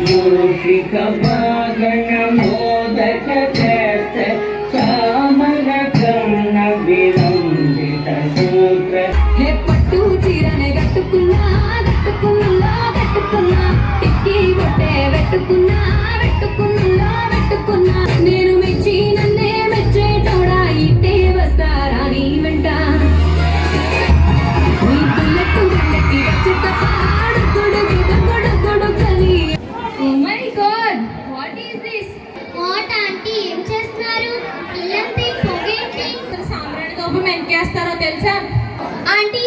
మూషిక వాగణ మోదక చేత చామర కర్ణ విలంబిత సూత్ర హే పట్టు చీరనే కట్టుకున్నా కట్టుకున్నా కట్టుకున్నా టిక్కి కొట్టే పెట్టుకున్నా పెట్టుకున్నా పెట్టుకున్నా నేను మెచ్చి నన్నే మెచ్చేటోడా ఇట్టే వస్తారా నీ వెంట నీ బుల్లెట్ వెంటకి వచ్చేట పాడు గొడుగు గొడుగు గొడుగని oh my god what is this what aunty ఏం చేస్తున్నారు ఇల్లంతా పొగేంటి సాంబ్రాణి దోపం ఎంకేస్తారో తెలుసా aunty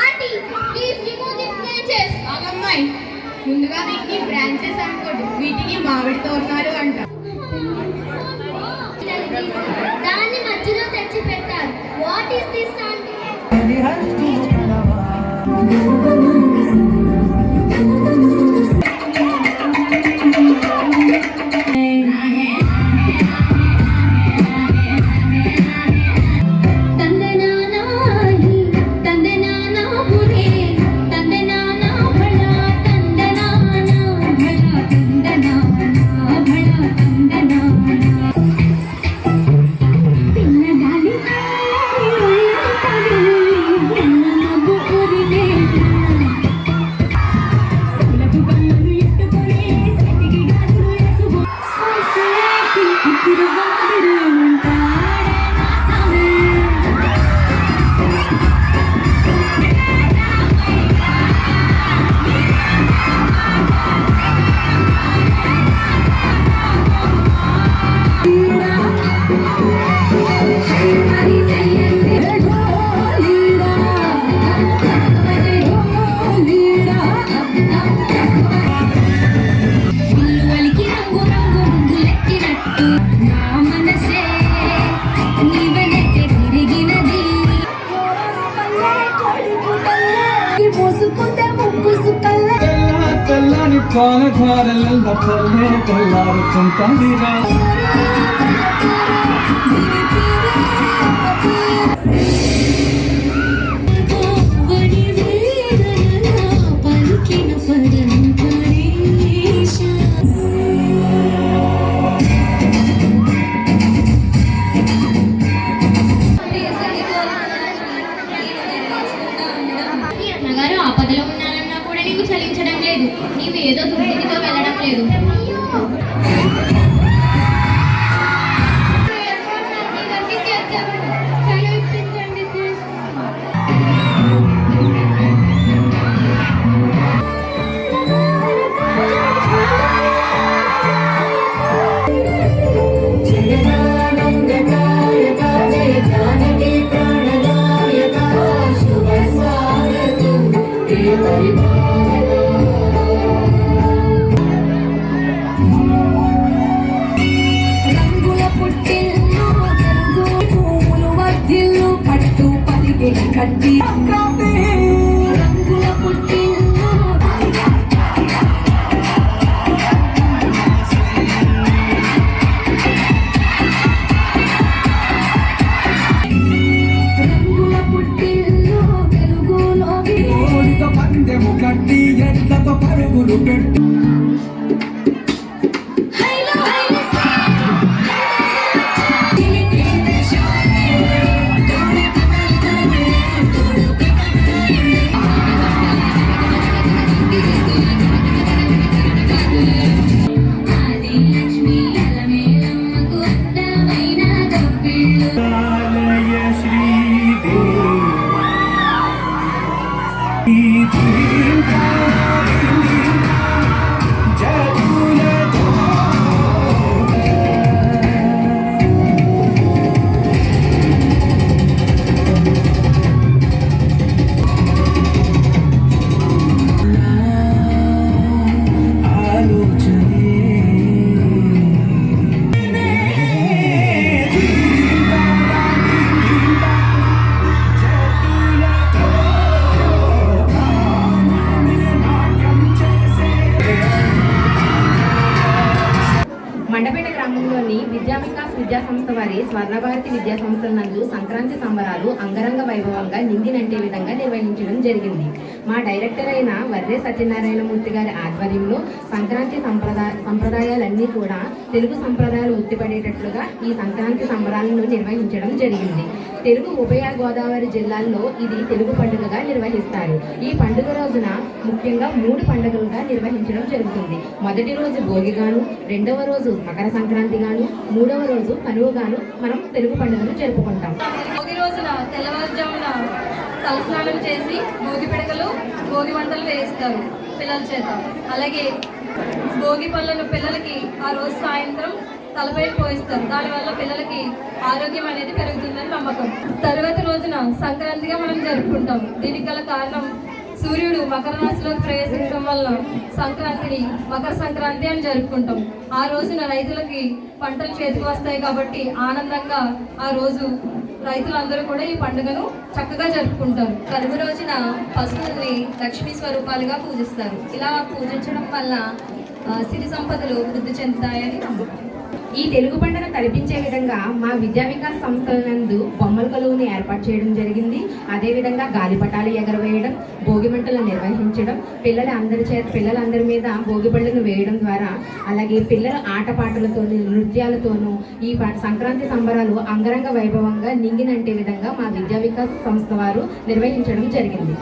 aunty please remove this branches ఆగమ్మాయి ముందుగా వీటికి బ్రాంచెస్ అనుకోండి వీటికి మామిడి తోరణాలు అంట దాన్ని మధ్యలో తెచ్చి పెట్టారు వాట్ ఈస్ దిస్ ఆంటీ తెల్లని పాలధారల పల్లె తెల్లారుతుంటదిరా అన్నగారు ఆపదలో ఉన్నానన్నా కూడా నీకు చలించడం లేదు నీవు ఏదో దుర్బుద్ధితో వెళ్ళడం లేదు రంగుల పుట్టిల్లు తెలుగు పువ్వులు వర్ధిల్లు పట్టు పలికే కట్టి రంగుల పుట్టిల్లు రంగుల పుట్టిల్లు తెలుగులో పందెము కట్టి ఎట్లతో పరుగులు పెట్టి విద్యా సంస్థ వారి స్వర్ణభారతి విద్యా సంస్థల నందు సంక్రాంతి సంబరాలు అంగరంగ వైభవంగా నింగినంటే విధంగా నిర్వహించడం జరిగింది. మా డైరెక్టర్ అయిన వర్రే సత్యనారాయణమూర్తి గారి ఆధ్వర్యంలో సంక్రాంతి సంప్రదాయాలన్నీ కూడా తెలుగు సంప్రదాయాలు ఉట్టిపడేటట్లుగా ఈ సంక్రాంతి సంబరాలను నిర్వహించడం జరిగింది. తెలుగు ఉభయ గోదావరి జిల్లాల్లో ఇది తెలుగు పండుగగా నిర్వహిస్తారు. ఈ పండుగ రోజున ముఖ్యంగా 3 పండుగలుగా నిర్వహించడం జరుగుతుంది. మొదటి రోజు భోగిగాను, రెండవ రోజు మకర సంక్రాంతి గాను, 3వ రోజు కనువగాను మనం తెలుగు పండుగను జరుపుకుంటాం. భోగి రోజున తెల్లవారుజామున తలస్నానం చేసి భోగి పిడకలు భోగి మంటలు వేయిస్తారు పిల్లల చేత. అలాగే భోగి పళ్ళను పిల్లలకి ఆ రోజు సాయంత్రం తలపై పోయిస్తారు. దానివల్ల పిల్లలకి ఆరోగ్యం అనేది పెరుగుతుందని నమ్మకం. తరువాతి రోజున సంక్రాంతిగా మనం జరుపుకుంటాం. దీనికి గల కారణం సూర్యుడు మకర రాశిలోకి ప్రవేశించడం వల్ల సంక్రాంతిని మకర సంక్రాంతి అని జరుపుకుంటాం. ఆ రోజున రైతులకి పంటలు చేతికి వస్తాయి కాబట్టి ఆనందంగా ఆ రోజు రైతులందరూ కూడా ఈ పండుగను చక్కగా జరుపుకుంటారు. కనుమ రోజున పశువుల్ని లక్ష్మీ స్వరూపాలుగా పూజిస్తారు. ఇలా పూజించడం వల్ల సిరి సంపదలు వృద్ధి చెందుతాయని నమ్మకం. ఈ తెలుగు పండుగ తలపించే విధంగా మా విద్యా వికాస్ సంస్థల నందు బొమ్మల కొలువుని ఏర్పాటు చేయడం జరిగింది. అదేవిధంగా గాలిపటాలు ఎగరవేయడం, భోగి మంటలు నిర్వహించడం, పిల్లలందరి మీద భోగి పళ్ళను వేయడం ద్వారా, అలాగే పిల్లల ఆటపాటలతోనూ నృత్యాలతోనూ ఈ సంక్రాంతి సంబరాలు అంగరంగ వైభవంగా నింగినంటే విధంగా మా విద్యా వికాస్ సంస్థ వారు నిర్వహించడం జరిగింది.